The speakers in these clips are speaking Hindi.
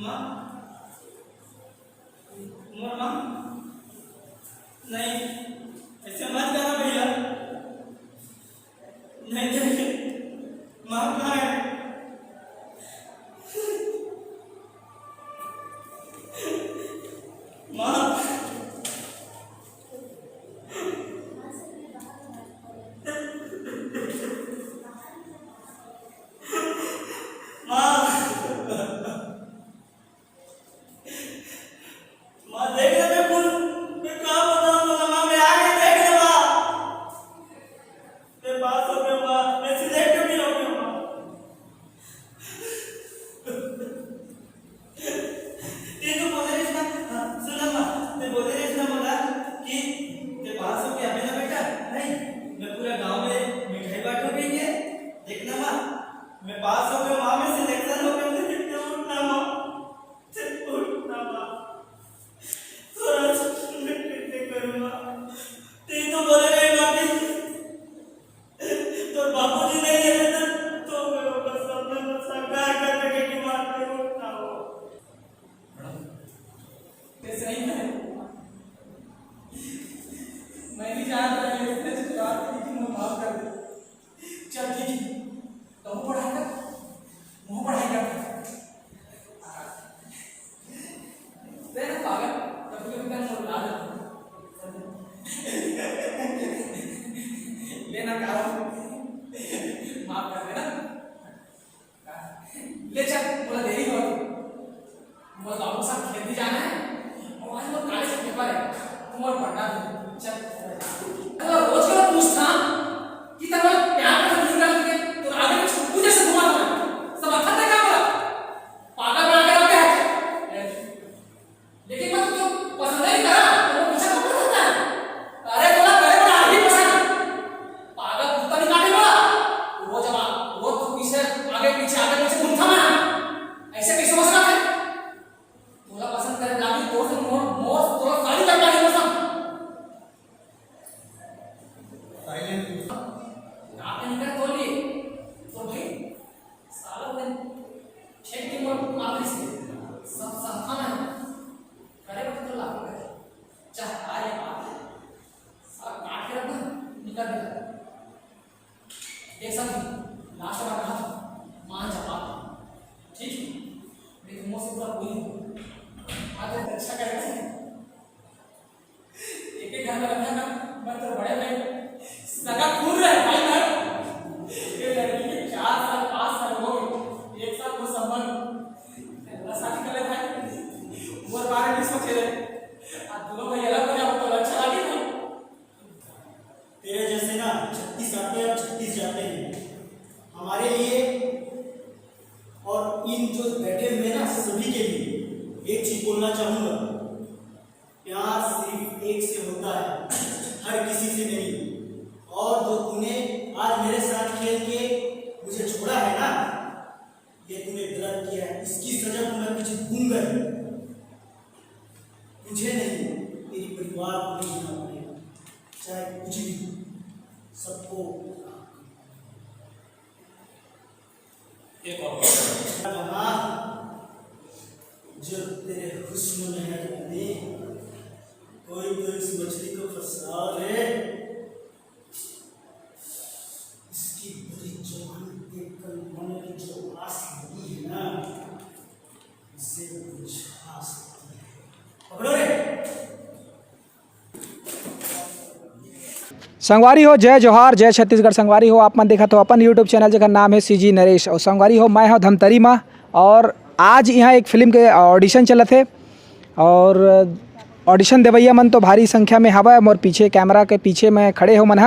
माँ मोर माँ नहीं ऐसे मत करना भैया। नहीं देखिए माँ कहाँ है? माँ माँ देख ले मैं बोल मैं कहाँ बताऊँ ना माँ मैं आगे देख ले माँ मैं पास हो गया माँ मैं सिलेक्ट भी हो गया माँ। ये तो बोले रही ना सुना माँ मैं बोले रही ना बोला कि ते पास हो गया ना बेटा नहीं मैं पूरा गांव में मिठाई बांटूंगी ये देखना माँ मैं पास हो गया माँ में सिलेक्शन हो गया मुझे क्यों उठना माँ उठना माँ थोड़ा मैं कैसे करूँगा ते तो बोले रही माँ की तो बापूजी नहीं है तो मैं बस अपना बच्चा क्या करने की बात नहीं उठना हो कैसे नहीं है मैं नहीं जानता मैं इतने से बात की कि मुझे माफ कर दे। चल ठीक है तो मुँह पढ़ाई कर तेरे पागल तब भी मैं मुझे ला लेना कारण माफ कर देना ले चल बोला देरी हो मुझे बाबू के साथ खेती जाना है और आज वो काले से पेपर है तुम्हारा पढ़ना है चल अगर रोज का पूछता कि तेरा प्यार का निकाल के तो आगे में मुझे से घुमा दो सब अच्छा था क्या बोला पागल बना के रखे है लेकिन मैं तो पसंद नहीं करा तो वो पीछे कब करता है अरे बोला करे बोला आगे पसंद पागल कुत्ता नहीं काटे बोला वो जब वो तो पीछे आगे पीछे घूमता मैं ऐसे कैसे हो सकता है बोला पसंद करे लागी तो से मोर तो सारी कर पानी पसंद साइलेंट आपने निकल तो ली तो भाई सालों में छह की मोर आखिरी से सब संस्थान है करे वक्त तो लागू है चाह आए आप सब काट के रखना निकल देख सकते लास्ट बार कहा था मान जवाब ठीक है मेरे मुंह से पूरा कोई आज तो अच्छा करेगा एक घर में रखा ना मैं तो बड़े भाई सगा खून रहे भाई मैं ये लड़की के 4 साल 5 साल हो गए एक साल वो संबंध शादी कर ले भाई वो बारे में सोचे रहे आज दोनों भाई अलग हो जाओ तो अच्छा लगे ना तेरे जैसे ना 36 आते हैं और 36 जाते हैं हमारे लिए और इन जो बैठे हुए ना सभी के लिए एक चीज बोलना चाहूंगा प्यार सिर्फ एक से होता है हर किसी से नहीं और जो तूने आज मेरे साथ खेल के मुझे छोड़ा है ना ये तूने गलत किया है इसकी सजा मैं तुझे दूंगा तुझे नहीं तेरी परिवार को नहीं जीना पड़ेगा चाहे कुछ भी सबको एक और जहाँ जो तेरे हुस्न में है जाने कोई तो इस मछली को फंसा ले इसकी बुरी जवानी देखकर मन की जो आस लगी है ना इससे कुछ खास पकड़ो रे। संगवारी हो जय जोहार जय छत्तीसगढ़ संगवारी हो आप मन देखा तो अपन यूट्यूब चैनल जेकर नाम है सीजी नरेश और संगवारी हो मैं हूँ धमतरी माँ और आज यहाँ एक फिल्म के ऑडिशन चलत है और ऑडिशन देवैया मन तो भारी संख्या में हवा मोर पीछे कैमरा के पीछे मैं खड़े हो मन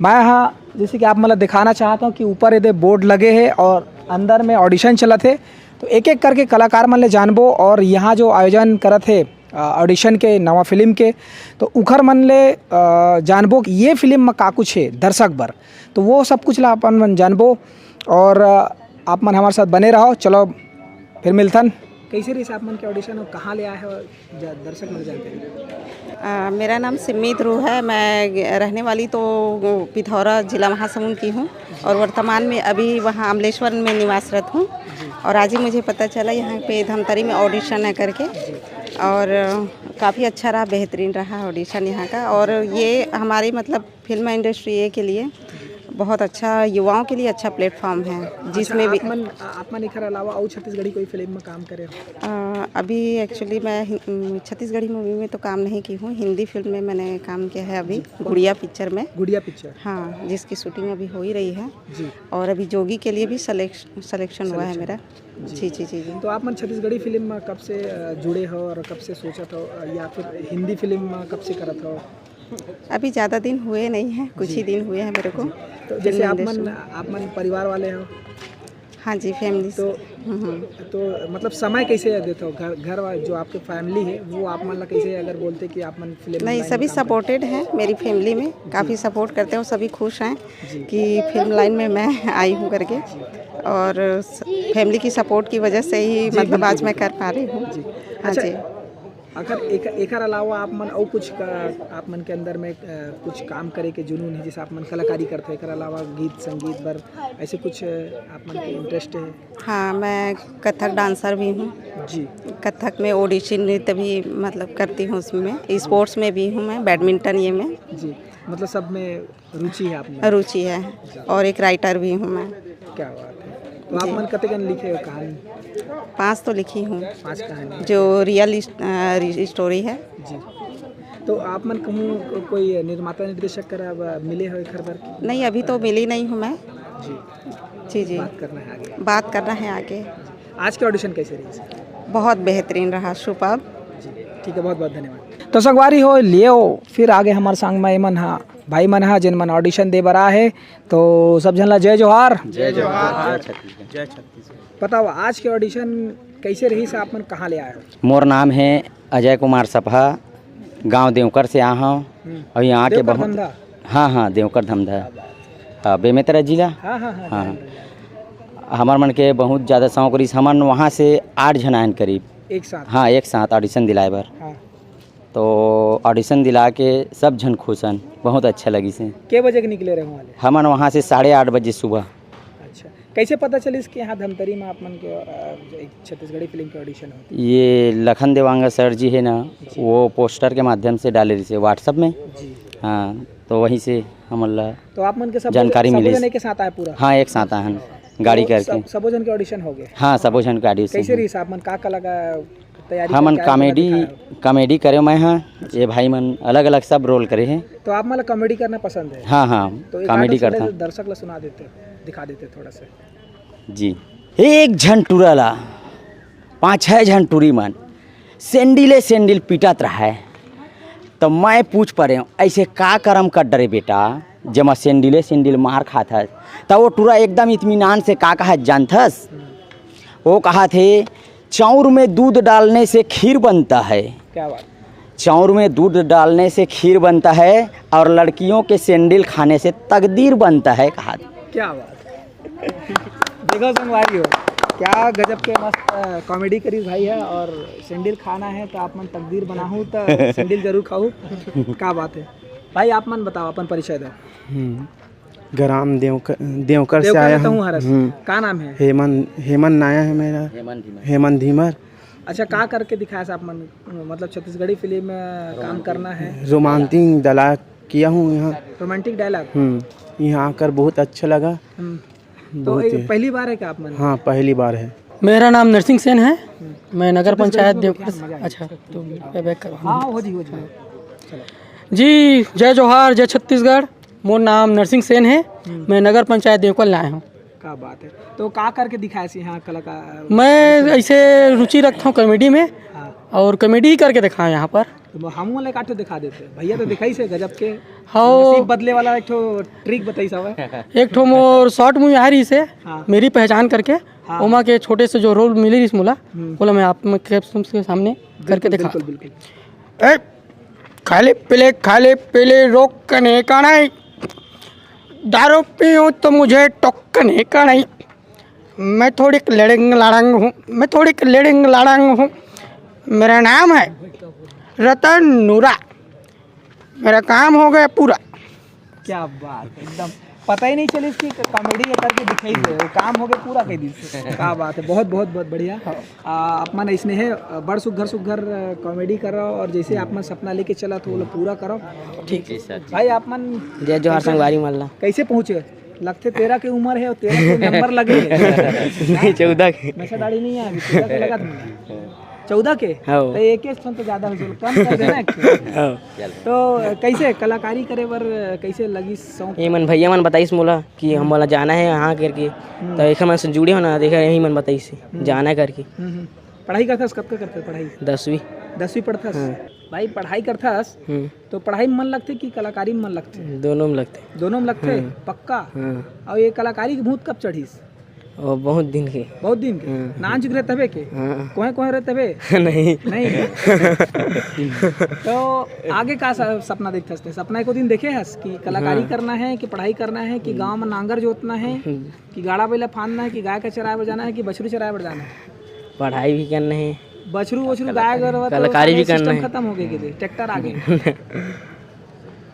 मैं यहाँ जैसे कि आप मतलब दिखाना चाहता हूँ कि ऊपर ये बोर्ड लगे हैं और अंदर में ऑडिशन चलत है तो एक एक करके कलाकार मन ले जानबो और यहाँ जो आयोजन करत है ऑडिशन के नवा फिल्म के तो उखर मन ले जानबो कि ये फिल्म में का कुछ है दर्शक बर तो वो सब कुछ ला अपन मन जानबो और आप मन हमारे साथ बने रहो चलो फिर मिलथन। कैसे रही आप मन के ऑडिशन और कहाँ ले आए हो दर्शक लोग जानते हैं? मेरा नाम सिमी ध्रुव है। मैं रहने वाली तो पिथौरा जिला महासमुंद की हूँ और वर्तमान में अभी वहाँ अमलेश्वर में निवासरत हूँ। और आज ही मुझे पता चला यहाँ पे धमतरी में ऑडिशन है करके, और काफ़ी अच्छा रहा, बेहतरीन रहा ऑडिशन यहाँ का। और ये हमारी मतलब फिल्म इंडस्ट्री के लिए बहुत अच्छा, युवाओं के लिए अच्छा प्लेटफॉर्म है जिसमें भी आप मन एकर अलावा और छत्तीसगढ़ी कोई फिल्म में काम करे हो? अभी एक्चुअली मैं छत्तीसगढ़ी मूवी में तो काम नहीं की हूँ, हिंदी फिल्म में मैंने काम किया है अभी, गुड़िया पिक्चर में। गुड़िया पिक्चर, हाँ, जिसकी शूटिंग अभी हो ही रही है जी। और अभी जोगी के लिए भी सिलेक्शन हुआ है मेरा। जी जी जी जी। तो आप मन छत्तीसगढ़ी फिल्म में कब से जुड़े हो और कब से सोचत हो, या फिर हिंदी फिल्म में कब से करत हो? अभी ज़्यादा दिन हुए नहीं हैं, कुछ ही दिन हुए हैं मेरे को। तो जैसे आप मन परिवार वाले हो? हाँ जी, फैमिली। तो मतलब समय कैसे देते हो? घर जो आपके फैमिली है वो आप मन ला कैसे अगर बोलते कि आप मन फिल्म? नहीं, सभी सपोर्टेड हैं मेरी फैमिली में, काफ़ी सपोर्ट करते हैं और सभी खुश हैं कि फिल्म लाइन में मैं आई हूँ करके। और फैमिली की सपोर्ट की वजह से ही मतलब आज मैं कर पा रही हूँ। हाँ जी। अगर एक अलावा आप मन और कुछ आप मन के अंदर में कुछ काम करे के जुनून है, जैसे आप मन कलाकारी करते हैं, एक अलावा गीत संगीत पर ऐसे कुछ आप मन के इंटरेस्ट है? हाँ, मैं कथक डांसर भी हूँ जी। कथक में ओडिसी नृत्य भी मतलब करती हूँ, उसमें स्पोर्ट्स में भी हूँ मैं, बैडमिंटन ये में जी। मतलब सब में रुचि है आप में? रुचि है। और एक राइटर भी हूँ मैं। क्या बात है। तो आप मन कते गन लिखे हो कहानी? 5 तो लिखी हूँ, 5 कहानी जो रियल स्टोरी है। जी। तो आप मन कहूँ कोई निर्माता निर्देशक कर मिले हो खर बार? नहीं, अभी तो मिली नहीं हूँ मैं। जी जी जी, बात करना है आगे। बात करना है आगे। आज के ऑडिशन कैसे रही? बहुत बेहतरीन रहा, सुपर्ब। जी ठीक है, बहुत बहुत धन्यवाद। तो संगवारी हो लियो फिर आगे हमारे संग में मन हा भाई मन हा जिन मन ऑडिशन दे बर आ है, तो सब जन ला जय जोहार। जय जोहार। जय छत्तीसगढ़। बताओ आज के ऑडिशन कैसे रही से आप मन कहाँ ले आए हो? मोर नाम है अजय कुमार सफा, गांव देवकर से आया हूँ और यहाँ के बहुत धमधा? हाँ देवकर धमधा, बेमेतरा जिला। हाँ, हमार मन के बहुत ज़्यादा शौक रही, हमन वहाँ से 8 जन आयन करीब एक साथ। हाँ, एक साथ ऑडिशन दिलाए बर। हाँ। तो ऑडिशन दिला के सब जन खुशन, बहुत अच्छा लगी से। के बजे के निकले रहे वाले? हमन वहाँ से 8:30 बजे सुबह। अच्छा, कैसे पता चली कि यहाँ धमतरी में आप मन के एक छत्तीसगढ़ी फिल्म के ऑडिशन होती? ये लखन देवांगा सर जी है ना, वो पोस्टर के माध्यम से डाले रही व्हाट्सएप में जी। हाँ, तो वहीं से हमला तो आप मन के सब जानकारी मिली। सबोजन के साथ आए पूरा? हाँ, एक साथ आए गाड़ी करके। सबोजन के ऑडिशन हो गए? हाँ, सबोजन का ऑडिशन। कैसे रही आप मन का लगा तैयारी? हमन कॉमेडी करे मैं। हाँ, ये भाई मन अलग अलग सब रोल करे हैं। तो आप मतलब कॉमेडी करना पसंद है? हाँ हाँ, तो कॉमेडी करता हूँ। दर्शक ला सुना देते, दिखा देते थोड़ा सा जी। एक झन टूरला 5-6 झन टूरी मन सैंडल पीटत रहा है, तो मैं पूछ पा रहे हूँ ऐसे का करम कर डरे बेटा, जब मैं सैंडल मार खाता तब वो टूरा एकदम इत्मीनान से का कहा जानथस? वो कहा थे चाउर में दूध डालने से खीर बनता है। क्या बात? चाउर में दूध डालने से खीर बनता है और लड़कियों के सैंडल खाने से तकदीर बनता है, कहा। क्या बात। देखो संगवारी हो, क्या गजब के मस्त कॉमेडी करी भाई है। और सैंडल खाना है तो आप मन तकदीर बनाऊँ तो सैंडल जरूर खाऊँ। क्या बात है भाई। आप मन बताओ अपन परिचय दो। ग्राम देवकर से आया हूँ। क्या नाम है? हेमंत नाया है मेरा। हेमंत धीमर। अच्छा, क्या करके दिखाया आप मन? मतलब छत्तीसगढ़ी फिल्म में काम करना है। रोमांटिक डायलॉग किया हूँ यहाँ। रोमांटिक डायलॉग यहाँ आकर बहुत अच्छा लगा। तो पहली बार है क्या आप मन? हाँ, पहली बार है। मेरा नाम नरसिंह सेन है, मैं नगर पंचायत देवकर। अच्छा, तो बैक करो। हाँ, हो जी। जी, जय जोहार, जय छत्तीसगढ़। मोर नाम नरसिंह सेन है, मैं नगर पंचायत देवकर लाया हूँ। क्या बात है। तो क्या करके दिखाया यहाँ कलाकार? मैं ऐसे रुचि रखता हूँ कॉमेडी में। हाँ। और कॉमेडी ही करके दिखाया यहाँ पर। तो हम वाले काटो दिखा देते भैया, तो दिखाई से गजब के हाँ, बदले वाला एक ठो ट्रिक बताई सब। एक ठो मोर शॉर्ट मूवी आ रही से हाँ। मेरी पहचान करके। हाँ। उमा के छोटे से जो रोल मिली इस मुला बोला मैं आप के सामने करके दिखा। बिल्कुल। खाले पीले रोकने का नहीं, दारू पीऊँ तो मुझे टोकने का नहीं। मैं थोड़ी लड़ंग लाड़ंग हूँ। मेरा नाम है रतन नूरा। मेरा काम हो गया पूरा। क्या बात है, एकदम पता ही नहीं चली इसकी कॉमेडी करके दिखाई दे, वो काम हो गया पूरा कह दी। क्या बात है, बहुत बहुत बहुत बढ़िया। आप मन इसने है बड़ सुघर कॉमेडी करो और जैसे आप मन सपना लेके चला तो वो पूरा करो। ठीक है भाई, आप मन जय जोहार संगवारी मल्ला। कैसे पहुँचे? लगते 13 की उम्र है और 13 के नंबर लगे 14 के वैसे दाढ़ी नहीं है अभी, 13 के लगा तुमने 14 के हाँ। तो एक तो ज़्यादा हो कम कर देना तो कैसे कलाकारी करे बर कैसे लगी शौक? ये मन भैया मन बताइस मोला कि हम वाला जाना है यहाँ करके, तो एक मन से जुड़े हो ना, देखा यही मन बताइस जाना करके। पढ़ाई करथस? कब तक करते पढ़ाई? 10वीं पढ़थस? भाई पढ़ाई करथस तो पढ़ाई में मन लगते कि कलाकारी में मन लगते? दोनों में लगते। दोनों में लगते पक्का। और ये कलाकारी की भूत कब चढ़ीस? और बहुत दिन के नाच रहते हवे के कोहे रहते हवे नहीं तो आगे का सपना देखते हस्ते? सपना एको दिन देखे हस कि कलाकारी करना है कि पढ़ाई करना है कि गांव में नांगर जोतना है कि गाड़ा बैला फानना है कि गाय का चराए पर जाना है कि बछरू चराए पर जाना है? पढ़ाई भी करना है, बछरू गाय गरवा कलाकारी भी करना है। खत्म हो गए, ट्रैक्टर आ गए।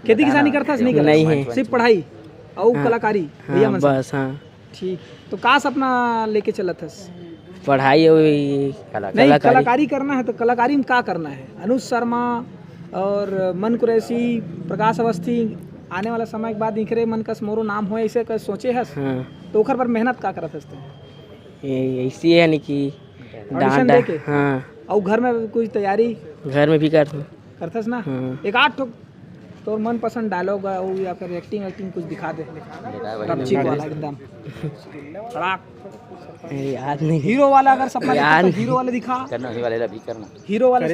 खेती किसानी करता नहीं है, सिर्फ पढ़ाई और कलाकारी भैया मन बस। हाँ ठीक। तो का सपना लेके चलत हस? पढ़ाई और नहीं, कलाकारी करना है तो कलाकारी में का करना है? अनुज शर्मा और मन कुरैशी, प्रकाश अवस्थी आने वाला समय के बाद इखरे मन कस मोरो नाम हो ऐसे कर सोचे हस? तो ओखर पर मेहनत का करत हस? ऐसी है यानी कि ऑडिशन दे के? हाँ। और घर में कुछ तैयारी? घर में भी करथस ना। एक आठ ठो तो मन पसंद डायलॉग या फिर एक्टिंग कुछ दिखा दे रमची वाला एकदम याद नहीं। हीरो वाला अगर सपना याद तो हीरो वाला दिखा। हीरो वाला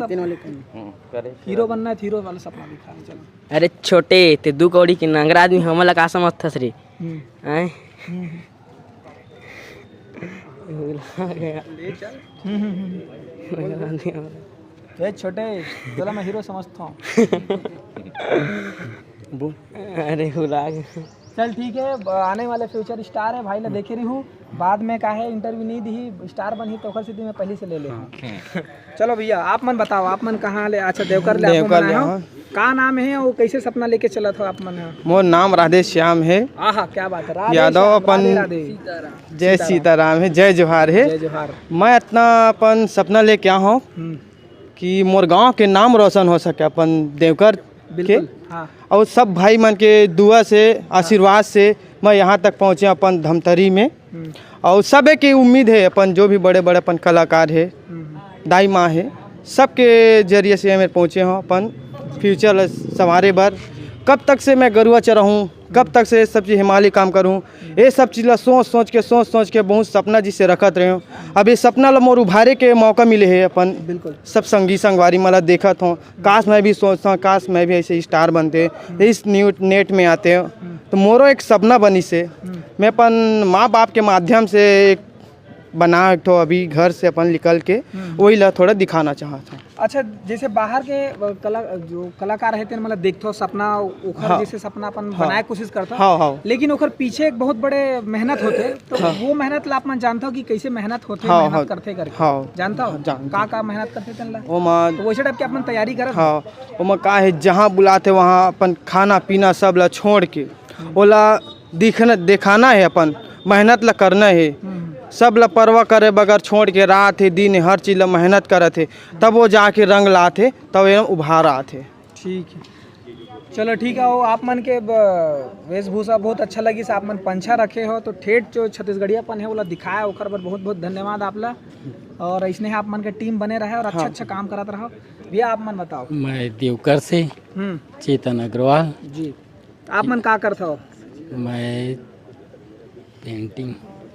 हीरो बनना है, हीरो वाला सपना दिखा। चलो अरे छोटे ते 2 कौड़ी के नंगरा आदमी हमला का समझ थस रे हैं? ले चल। छोटे चलो मैं हीरो समझता हूँ। अरे हुला चल ठीक है, आने वाले फ्यूचर स्टार है भाई ने देखे रही हूँ। बाद में का है इंटरव्यू नहीं दी, स्टार बनी तो ओखर सीधी मैं पहले से ले ले। चलो भैया आप मन बताओ, आप मन कहाँ ले? अच्छा देवकर ले हो। का नाम है और कैसे सपना लेके चला था आप मन? मोर नाम राधे श्याम है। आहा क्या बात है। राधे यादव श्याम, अपन राधे जय सीताराम है, जय जोहार है। जय जोहार। मैं इतना अपन सपना लेके आया हूँ कि मोर गांव के नाम रोशन हो सके अपन देवकर के। हाँ। और सब भाई मन के दुआ से आशीर्वाद से मैं यहाँ तक पहुँचे अपन धमतरी में। और सब की उम्मीद है अपन जो भी बड़े बड़े अपन कलाकार है, दाई माँ है, सबके जरिए से मैं पहुँचे हूँ अपन फ्यूचर संवारे बार। कब तक से मैं गरुआ चराहूँ, कब तक से सब चीज़ हिमालय काम करूँ, ये सब चीज़ सोच के बहुत सपना जिससे रखत रहे हूँ। अब ये सपना ला मोर उभारे के मौका मिले है अपन। बिल्कुल सब संगी संगवारी मला देखत हूँ, काश मैं भी सोचता हूँ काश मैं भी ऐसे स्टार बनते, इस नेट में आते हो तो मोरो एक सपना बनी से मैं अपन माँ बाप के माध्यम से एक बना तो अभी घर से अपन निकल के वही ला थोड़ा दिखाना चाहता हूँ। अच्छा जैसे बाहर के जो कलाकार रहते हैं मतलब देखते सपना ओखर जैसे सपना अपन बनाए कोशिश करता। हाँ। लेकिन ओखर पीछे एक बहुत बड़े मेहनत होते तो वो मेहनत ला अपन जानता हो कि कैसे मेहनत होते मेहनत करते करके जानता हो का मेहनत करते थे तो वैसे टाइप के अपन तैयारी कर। हाँ वो का है जहाँ बुलाते वहाँ अपन खाना पीना सब ला छोड़ के ओला दिखाना है, अपन मेहनत ला करना है, सब ला परवाह करे बगैर छोड़ के रात है दिन है हर चीज़ ला मेहनत करते तब वो जाके रंग लाते तब एकदम उभार आते। ठीक है चलो ठीक है। वो आप मन के वेशभूषा बहुत अच्छा लगी से आप मन पंछा रखे हो तो ठेठ जो छत्तीसगढ़ियापन है वो दिखाया ओकर पर बहुत बहुत धन्यवाद आपला। और इसने आप मन के टीम बने रहे और अच्छा काम करते रहो। भैया आप मन बताओ। मैं देवकर से चेतन अग्रवाल जी। आप मन का करते हो? मैं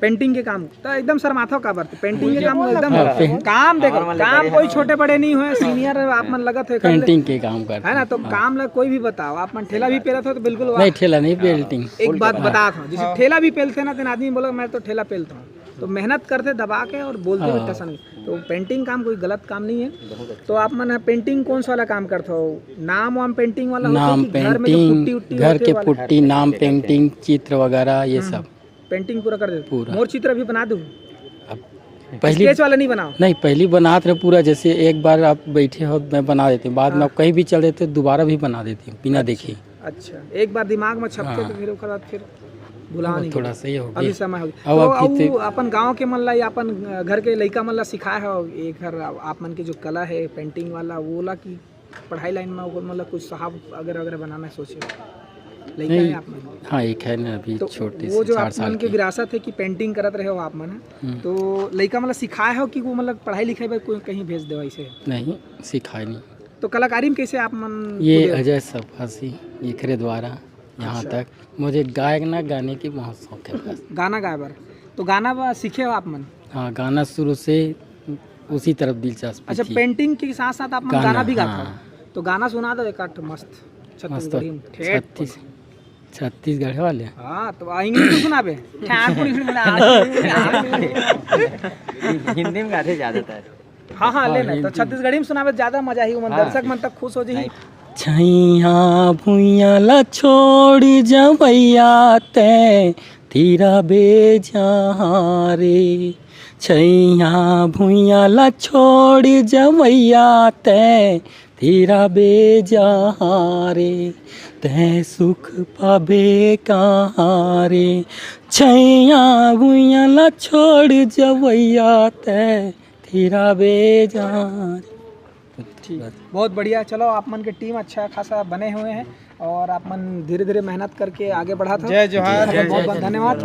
पेंटिंग के काम तो एकदम शर्माता का बात पेंटिंग के काम एकदम काम देखो काम कोई छोटे बड़े नहीं हुए सीनियर आप मन लगत है पेंटिंग के काम करते है ना। तो काम ला कोई भी बताओ आप मन ठेला भी पेलते हो तो बिल्कुल नहीं ठेला नहीं पेंटिंग। एक बात बता था जैसे ठेला भी पेलते ना तो आदमी बोला मैं तो ठेला पेलता हूँ तो मेहनत करते दबा के और बोलते भी टसन। तो पेंटिंग काम कोई गलत काम नहीं है। तो आप मन पेंटिंग कौन सा वाला काम करते हो? नाम वाम पेंटिंग वाला नाम पेंटिंग घर के पुट्टी नाम पेंटिंग चित्र वगैरह ये सब पेंटिंग पूरा कर देते। मोर चित्र भी बना दूँ? पहली स्केच वाला नहीं बनाओ? नहीं, पहली बनाते रहे पूरा, जैसे एक बार आप बैठे हो मैं बना देती हूँ, बाद में आप कहीं भी चल देते दोबारा भी बना देती हूँ बिना देखे। अच्छा, एक बार दिमाग में छपके तो फिर ओकर बाद फिर भुला नहीं थोड़ा सही हो अभी गया। समय हो गया। अब तो आप कितने- अपन गांव के मन ला या अपन घर के लइका मन ला सिखाए हो एक घर आप मन के जो कला है पेंटिंग वाला वो ला की पढ़ाई लाइन में ओकर मतलब कुछ साहब अगर बनाना सोचे लइका है आप मन? हाँ, एक है ना अभी तो छोटे वो से जो 4 आप साल मन के की। विरासत है कि पेंटिंग करत रहे हो आप मन, तो लइका मतलब सिखाए हो कि वो मतलब पढ़ाई लिखाई में कोई कहीं भेज दो ऐसे? नहीं, सिखाए नहीं। तो कलाकारी में कैसे आप मन ये खुदे- अजय सफासी एकरे द्वारा यहाँ तक मुझे गाना गाने की बहुत शौक है बस। गाना गाए बर तो गाना सीखे हो आप मन? हाँ, गाना शुरू से उसी तरफ दिलचस्पी अच्छा, थी। पेंटिंग के साथ साथ आप मन गाना भी गाता हो? हाँ। तो गाना सुना दो एक आठ मस्त छत्तीसगढ़ी में, ठेठ। छत्तीसगढ़ वाले। हाँ तो इंग्लिश में सुनाबे ठाकुर हिंदी में गाते ज़्यादातर। हाँ हाँ लेना तो छत्तीसगढ़ी में सुनाबे ज्यादा मजा ही मन दर्शक मन तक खुश हो जाही। छैया भुइया ला छोड़ जवैया ते तीरा बेजहाँ रे, छैया भुइया ला छोड़ जवैया ते तीरा बेजहाँ रे, तै सुख पाबे कहाँ रे, छैया भुइया ला छोड़ जवैया ते तीरा बेजहाँ रे। बहुत बढ़िया। चलो आप मन के टीम अच्छा खासा बने हुए हैं और आप मन धीरे धीरे मेहनत करके आगे बढ़ा था। जय जोहार, जय बहुत बहुत धन्यवाद।